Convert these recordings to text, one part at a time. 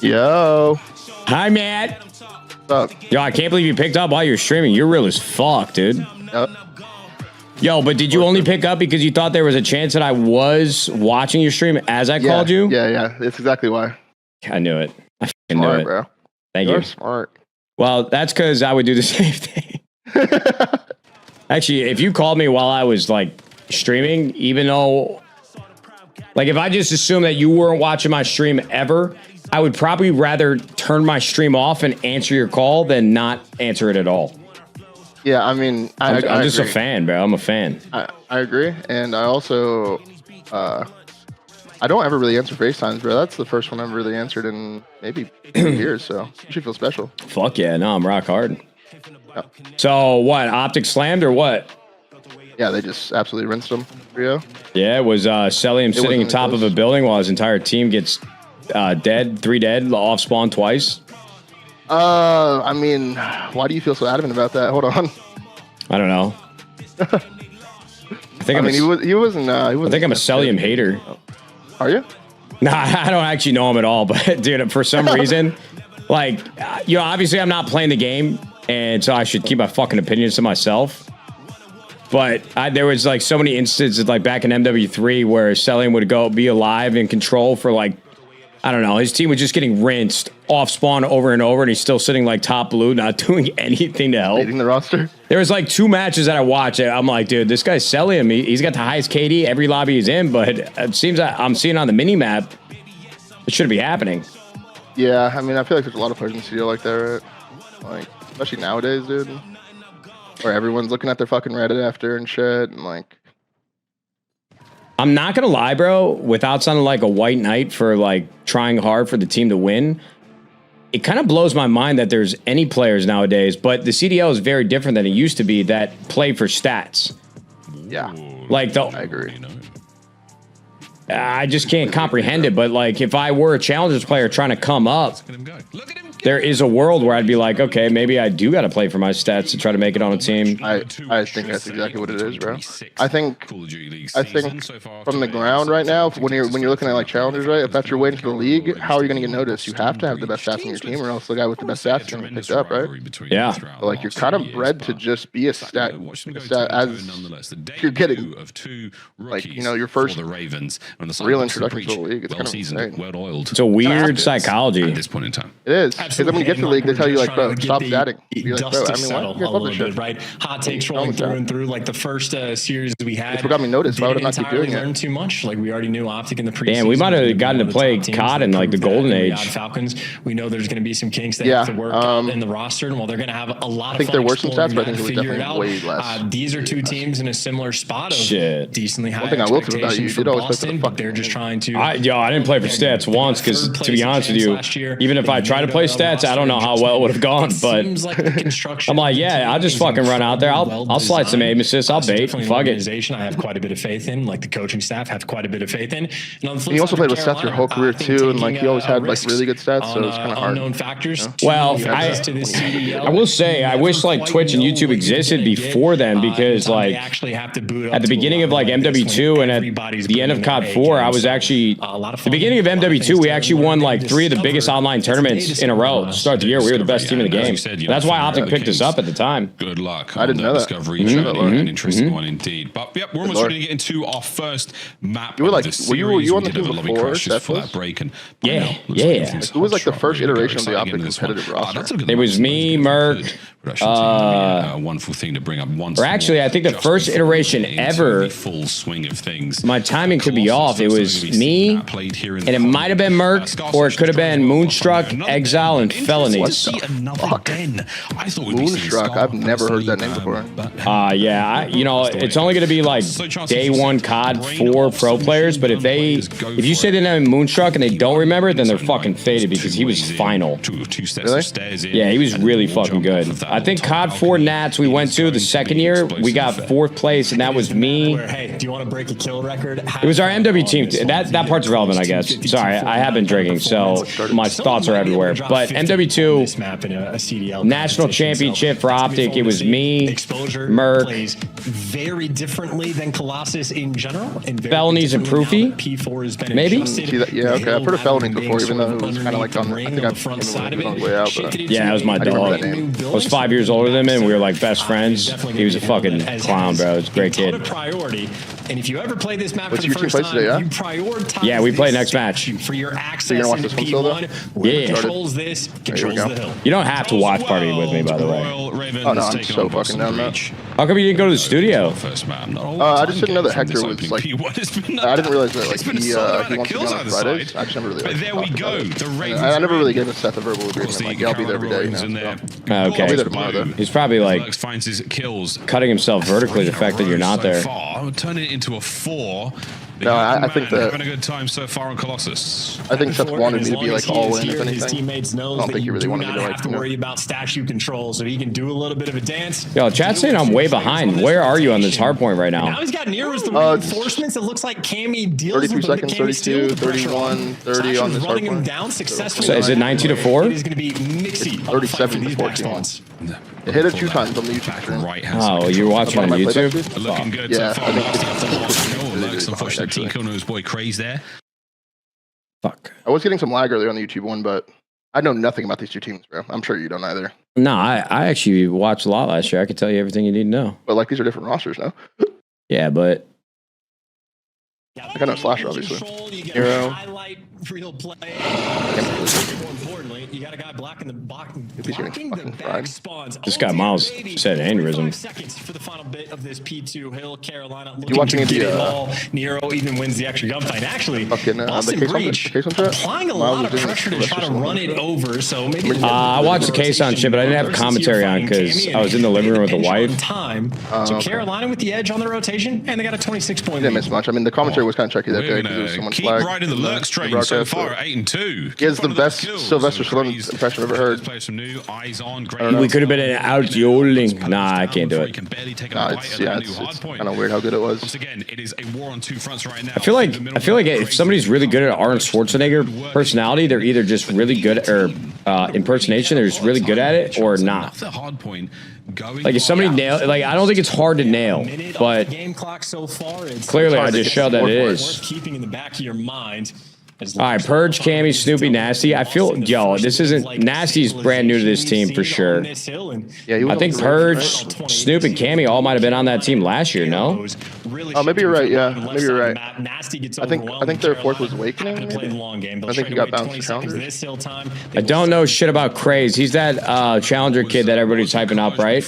Yo. Hi, Matt. What's up? Yo, I can't believe you picked up while you're streaming. You're real as fuck, dude. Yep. Yo, but did you only pick up because you thought there was a chance that I was watching your stream as I called you? Yeah. That's exactly why. I knew it. I fucking Smart, knew it. Bro. Thank You're you. Smart. Well, that's because I would do the same thing. Actually, if you called me while I was like streaming, even though, like, if I just assumed that you weren't watching my stream ever, I would probably rather turn my stream off and answer your call than not answer it at all. Yeah, I mean, I'm just agree. a fan, bro. I'm a fan. I agree, and I also, I don't ever really answer FaceTimes, bro. That's the first one I've really answered in maybe 2 years, so you should feel special. Fuck yeah, no, I'm rock hard. Yep. So what, OpTic slammed or what? Yeah, they just absolutely rinsed them, Rio. Yeah, it was Celium sitting on top of a building while his entire team gets dead, 3 dead, off spawn twice. I mean, why do you feel so adamant about that? Hold on. I don't know. I think he wasn't. I think I'm a Celium hater. Are you? Nah, I don't actually know him at all, but dude, for some reason, like, you know, obviously I'm not playing the game, and so I should keep my fucking opinions to myself. But there was like so many instances, like back in MW3, where Celium would be alive in control for like, I don't know, his team was just getting rinsed off spawn over and over, and he's still sitting like top blue, not doing anything to help. Leading the roster. There was like 2 matches that I watched, and I'm like, dude, this guy's Celium. He's got the highest KD every lobby he's in, but it seems that I'm seeing on the mini map, it shouldn't be happening. Yeah, I mean, I feel like there's a lot of players in the studio like that, right? Like, especially nowadays, dude. Where everyone's looking at their fucking Reddit after and shit, and like. I'm not gonna lie, bro, without sounding like a white knight for like trying hard for the team to win, it kind of blows my mind that there's any players nowadays, but the CDL is very different than it used to be, that play for stats. Yeah. Like I agree. I just can't comprehend it, but like if I were a Challengers player trying to come up, there is a world where I'd be like, okay, maybe I do got to play for my stats to try to make it on a team. I think that's exactly what it is, bro. I think from the ground right now, when you're looking at like Challengers, right? If that's your way into the league, how are you going to get noticed? You have to have the best stats in your team, or else the guy with the best stats is going to get picked up, right? Yeah. So, like, you're kind of bred to just be a stat as you're getting, like, you know, your first real introduction to the league. It's kind of insane. It's a weird psychology at this point in time. It is. Because then when you get to the league, they tell you, like, bro, stop statting. You're like, bro, I mean, what? You guys love this shit. Right? Hot takes rolling through and through. Like the first series we had. It's what got me noticed. Why would I not keep doing it? Learn too much. Like we already knew OpTic in the preseason. Damn, we might have gotten to play COD in like the golden age. Falcons. We know there's going to be some kinks that have to work in the roster, and while they're going to have a lot of fun. I think there were some stats, but I think it was figure it definitely out. way less. These are two teams in a similar spot of decently high. One thing I will say about you did always play for the but they're just trying to. I didn't play for stats once because, to be honest with you, even if I tried to play stats, I don't know how well it would have gone. But I'm like, yeah, I'll just fucking run out there. I'll slide some aim assists. I'll bait. Fuck it. I have quite a bit of faith in. Like the coaching staff have quite a bit of faith in. And you also played with stats your whole career too, and like you always had like really good stats, so it's kind of hard. Unknown factors. Well, I will say, I wish like Twitch and YouTube existed before then, because like at the beginning of like MW2 and at the end of COD 4, I was actually the beginning of MW2. We actually won like 3 of the biggest online tournaments in a row to start the year. We were the best team in the game. That's why OpTic picked us up at the time. Good luck. I didn't know that. Discovery. An interesting one indeed. But yep, we're almost ready to get into our first map. You were like, were you on the team before that was? Break and yeah. It was like the first iteration of the OpTic competitive roster. It was me, Merc. Wonderful thing to bring up once. Or actually, I think the first iteration ever. Full swing of things. My timing could be off. It was me, and it might have been Merc, or it could have been Moonstruck, Exile, and Felonies. Moonstruck, I've never heard that name before. Yeah, you know, it's only going to be like day 1 COD 4 pro players, but if you say the name Moonstruck and they don't remember it, then they're fucking faded, because he was final. Really? Yeah, he was really fucking good. I think COD 4 Nats we went to the second year, we got 4th place, and that was me. Hey, do you want to break a kill record? It was our MW team. That part's relevant, I guess. Sorry, I have been drinking, so my thoughts are everywhere. But but MW2 this map in a CDL national championship for OpTic. It was me, Exposure Merc, plays very differently than Colossus in general. And Felonies and Proofy. P4 has been Maybe? Yeah, okay. I've heard of Felonies before, even though it was kind of like on the front side of on the way out. But yeah, it was my dog. I was 5 years older than him, and we were like best friends. He was a fucking clown, bro. He was a great kid. Priority. And if you ever play this map for the your team first time, today, yeah? you prioritize. Yeah, we play next match. For your access So you're gonna watch into this one still, though? P1, whoever Yeah. controls this, controls the hill. You don't have to watch party with me, by the way. Oh no, I'm so fucking down that. How come you didn't go to the studio? I just didn't know that Hector was like. I didn't realize that like he wants to be on Fridays. I just never really. But there we go. I never really gave Seth a verbal agreement. Like, yeah, I'll be there every day. You know, so. Okay. I'll be there tomorrow, though. He's probably like finds his kills, cutting himself vertically. The fact that you're not there. Turn it into a 4. No, I think that having a good time so far on Colossus. I think Seth wanted me to be like all in, if anything. His teammates I knows don't think he really wanted me to like. have to worry about statue control, so he can do a little bit of a dance. Yo, chat's saying I'm way behind. Where are you on this hard point right now? Now he's got Nero's the reinforcements. It looks like Cammy deals 33 with seconds, Cammy 32, 31, 30 on this hard running him point. down successfully. So is it 19-4? It is going to be mixy. 37 to 14. It hit it 2 times on the YouTube stream. Oh, you're watching on YouTube? Looking good Yeah, so far. I think Lurks, unfortunately, Tico knows boy craze there. Fuck. I was getting some lag earlier on the YouTube one, but I know nothing about these two teams, bro. I'm sure you don't either. No, I actually watched a lot last year. I could tell you everything you need to know. But like these are different rosters now. Yeah, but Like I know Slasher, obviously. Hero. Real play. More importantly, you got a guy blocking the blocking the back spawns. This guy Miles said aneurysm. 5 seconds for the final bit of this P2 Hill Carolina. You watching to get the, it all. Nero even wins the extra gunfight. Actually, fucking, Boston the Breach case on chat? applying a Miles lot of was doing pressure to this try to or run something. it over. So maybe I watched the case on shit, but I didn't have commentary on because I was in the living room with the wife. So Carolina with the edge on the rotation, and they got a 26-point Didn't miss much. I mean, the commentary was kind of tricky that day because there was so much keep lag. riding the Lurks train so far at 8-2. He has the best Sylvester Stallone impression I've ever heard. We could have been an outyodeling. Nah, I can't do it. Nah, it's kind of weird how good it was. Once again, it is a war on 2 fronts right now. I feel like if somebody's really good at Arnold Schwarzenegger personality, they're either just really good or impersonation, they're just really good at it, or not. Like if somebody nail, like I don't think it's hard to nail, but clearly I just showed that it is. Keeping in the back of your mind. All right, Purge, Cammy, Snoopy, Nasty. I feel, yo, this isn't, Nasty's brand new to this team for sure. Yeah, I think Purge, Snoop, and Cammy all might have been on that team last year, no? Oh, maybe you're right, yeah. Maybe you're right. I think their fourth was Awakening, maybe? I think he got bounced to Challengers. I don't know shit about Craze. He's that Challenger kid that everybody's hyping up, right?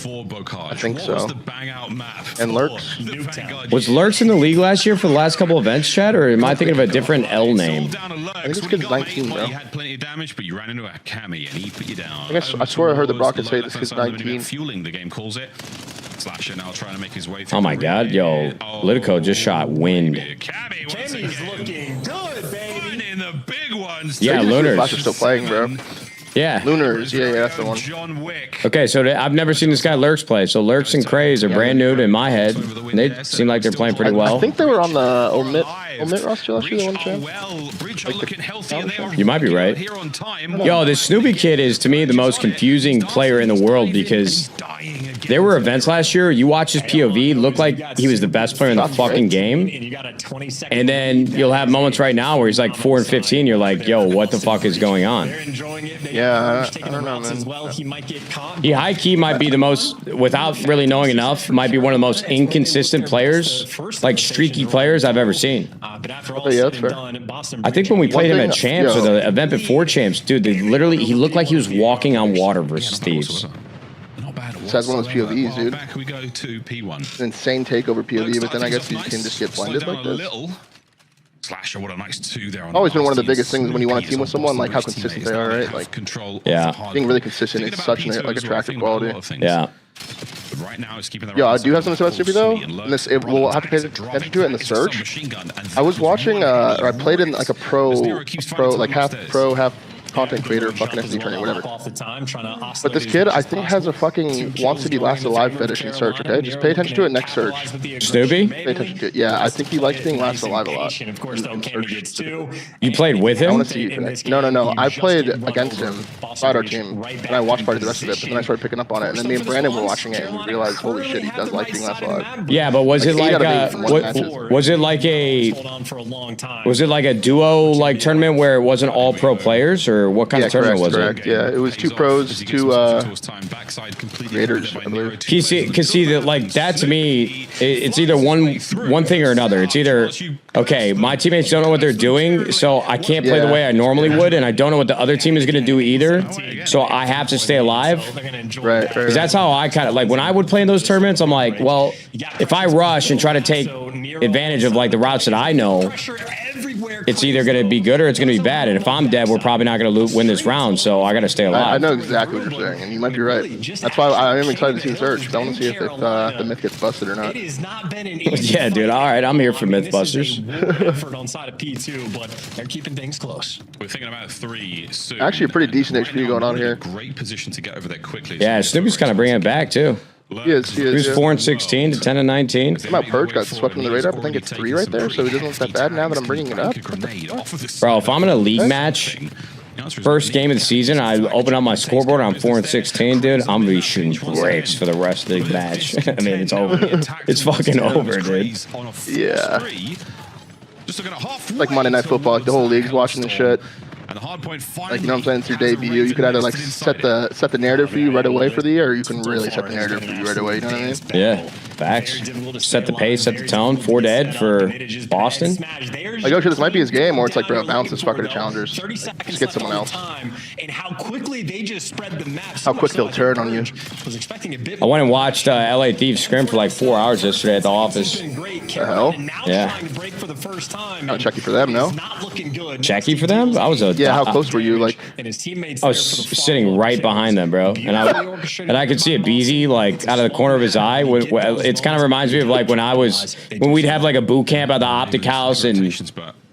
I think so. And Lurks? Was Lurks in the league last year for the last couple events, Chad, or am I thinking of a different L name? I think this kid's 19, bro. You had plenty of damage, but you ran into a Cammy and he put you down. I swear I heard the Brockets say this kid's 19. Fueling, the game calls it. Slasher now trying to make his way through. Oh my god, yo, Litico just shot wind. Cammy's looking good, baby. In the big ones. Yeah, Lunars. Slasher's still playing, bro. Yeah. Lunars, yeah, that's the one. John Wick. Okay, so I've never seen this guy Lurks play. So Lurks and Craze are brand new in my head. And they seem like they're playing pretty well. I think they were on the omit roster last year. You might be right. Yo, this Snoopy kid is to me the most confusing player in the world because there were events last year. You watch his POV, looked like he was the best player in the fucking game. And then you'll have moments right now where he's like 4 and 15. You're like, yo, what the fuck is going on? Yeah, I don't know, man. He high key might be the most, without really knowing enough, might be one of the most inconsistent players, like streaky players I've ever seen. Okay, yeah, that's fair. I think when we played him at Champs or the event before Champs, dude, he looked like he was walking on water versus Thieves. This has one of those POVs, dude. Back we go to P1. Insane takeover POV, but then I guess you can just get blinded like this. Slasher, what a nice 2 there. Always been one of the biggest things when you want to team with someone, like how consistent they are, right? Like being really consistent is such an attractive quality. Yeah. Right now, it's keeping the I do have something about Snoopy though. We'll have to pay attention to it in the search. I was watching, or I played in like a pro, like half pro, half content creator, fucking SD trainer, whatever. Off the time, But this kid, I think, has a fucking wants to be last alive fetish in search. Okay, just pay attention to it next search. Snoopy? Pay attention to it. Yeah, I think he likes being last alive a lot. Of course, though, gets two. You played with I him? want to see you connect. No. I played against him, by our team, and I watched part of the rest of it. But then I started picking up on it, and then me and Brandon were watching it, and we realized, holy shit, he does like being last alive. Yeah, but was it like was it like a duo like tournament where it wasn't all pro players, or what kind of tournament was it? Yeah, it was 2 pros, 2 creators, I believe. Cause see that, like, that to me, it's either one thing or another. It's either, okay, my teammates don't know what they're doing, so I can't play the way I normally would, and I don't know what the other team is going to do either, so I have to stay alive. Right. Because that's how I kind of, like, when I would play in those tournaments, I'm like, well, if I rush and try to take advantage of, like, the routes that I know, it's either going to be good or it's going to be bad. And if I'm dead, we're probably not going to win this round, so I got to stay alive. I know exactly what you're saying, and you might be right. That's why I am excited to see the search. I want to see if the myth gets busted or not. Yeah, dude. All right, I'm here for Mythbusters. On side of P2, but they're keeping things close. We're thinking about 3 soon. Actually, a pretty decent HP going on here. Great position to get over there quickly. Yeah, Snoopy's kind of bringing it back too. He is. He was 4-16 to 10-19. Somehow Purge got swept from the radar, but I think it's 3 right there, so he doesn't look that bad now that I'm bringing it up. Bro, if I'm in a league match, first game of the season, I open up my scoreboard, I'm 4-16, dude, I'm gonna be shooting bricks for the rest of the match. I mean, it's over. It's fucking over, dude. Yeah. Like Monday Night Football, like the whole league's watching the shit. Like, you know what I'm saying? It's your debut. You could either like set the narrative for you right away for the year, or you can really set the narrative for you right away. You know what I mean? Yeah, facts. Set the pace, set the tone. 4 dead for Boston. Like, oh shit, this might be his game, or it's like, bro, bounce this fucker to challengers. Just get someone else. How quickly they just spread the map. How quick they'll turn on you. I went and watched LA Thieves scrim for like 4 hours yesterday at the office. The hell? Yeah. Not checky for them, no? Checky for them? I was a yeah. How close were you? Like, I was sitting right behind them, bro, and I could see a Beezy like out of the corner of his eye. It kind of reminds me of like when we'd have like a boot camp at the OpTic house, and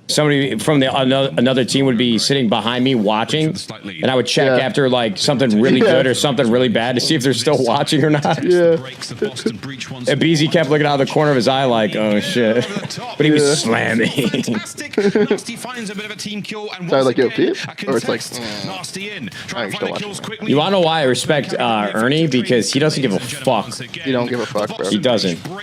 somebody from another team would be sitting behind me watching, and I would check after like something really good or something really bad to see if they're still watching or not. Yeah. And BZ kept looking out of the corner of his eye like, oh shit, but he was slamming. So like, yo, Pete? Or it's like, you're still watching. You want to know why I respect Ernie? Because he doesn't give a fuck. You don't give a fuck, bro. He doesn't. You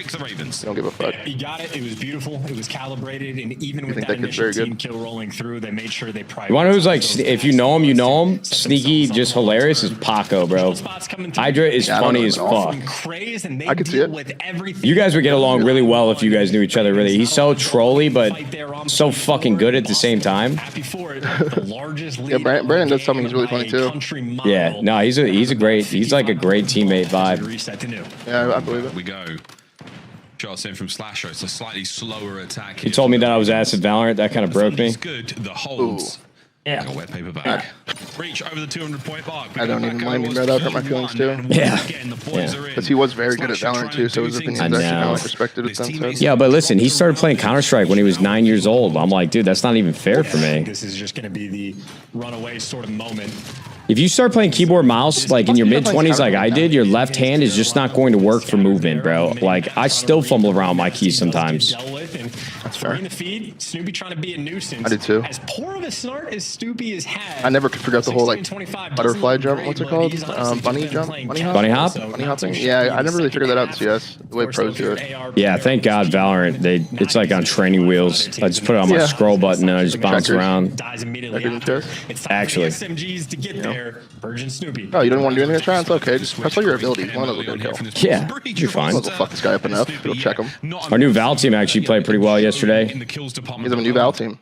don't give a fuck. He got it. It was beautiful. It was calibrated, and even with that very good. kill rolling through, they made sure they You want to know who's like, if you know him, you know him. Sneaky, just hilarious is Paco, bro. Hydra is funny as fuck. I could see it. You guys would get along really well if you guys knew each other. Really, he's so trolly, but so fucking good at the same time. Yeah, Brandon does something he's really funny too. Yeah, no, he's like a great teammate vibe. Yeah, I believe it. We go. Shots in from Slasher. It's a slightly slower attack. He told me that I was ass at Valorant. That kind of broke me. Good. The holds. Yeah. Like a wet paper bag. Reach over the 200-point mark. I don't even mind me, bro. That hurt my feelings too. Yeah. Because he was very good at Valorant too, so his opinions actually kind of respected it since. Yeah, but listen, he started playing Counter-Strike when he was 9 years old. I'm like, dude, that's not even fair for me. This is just going to be the runaway sort of moment. If you start playing keyboard mouse like in your mid-20s like I did, your left hand is just not going to work for movement, bro. Like, I still fumble around my keys sometimes. That's fair. In the feed, Snoopy trying to be a nussance. I did too. As poor of a start as Snoopy has had. I never could figure out the whole like butterfly jump. What's it called? Bunny jump? Bunny hop? Bunny hop? Bunny hopping? Yeah, I never really figured that out in CS. The way pros do it. Yeah, thank God Valorant. It's like on training wheels. I just put it on my scroll button and I just bounce around. Actually. SMGs to get there. Virgin Snoopy. Oh, you don't want to do anything to try? It's okay. Just press all your abilities. One of those will get a kill. Yeah, you're fine. We'll fuck this guy up enough. We'll check him. Our new Val team actually played pretty well yesterday. He's a new Val team.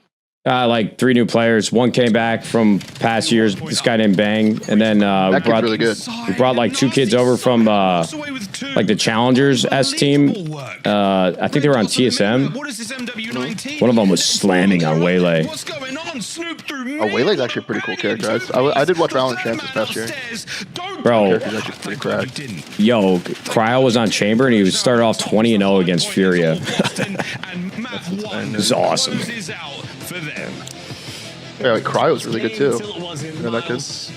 Like 3 new players. One came back from past years. This guy named Bang, and then that kid's really good. We brought like 2 kids over from like the Challengers S team. I think they were on TSM. One of them was slamming on Waylay. Oh, Waylay's actually a pretty cool character. I did watch Valorant Champs this past year. Bro, he's actually pretty cracked. Yo, Cryo was on Chamber and he started off 20-0 against Furia. This is awesome. Yeah, like Cryo's really good too. Until it was in You know that kid? house.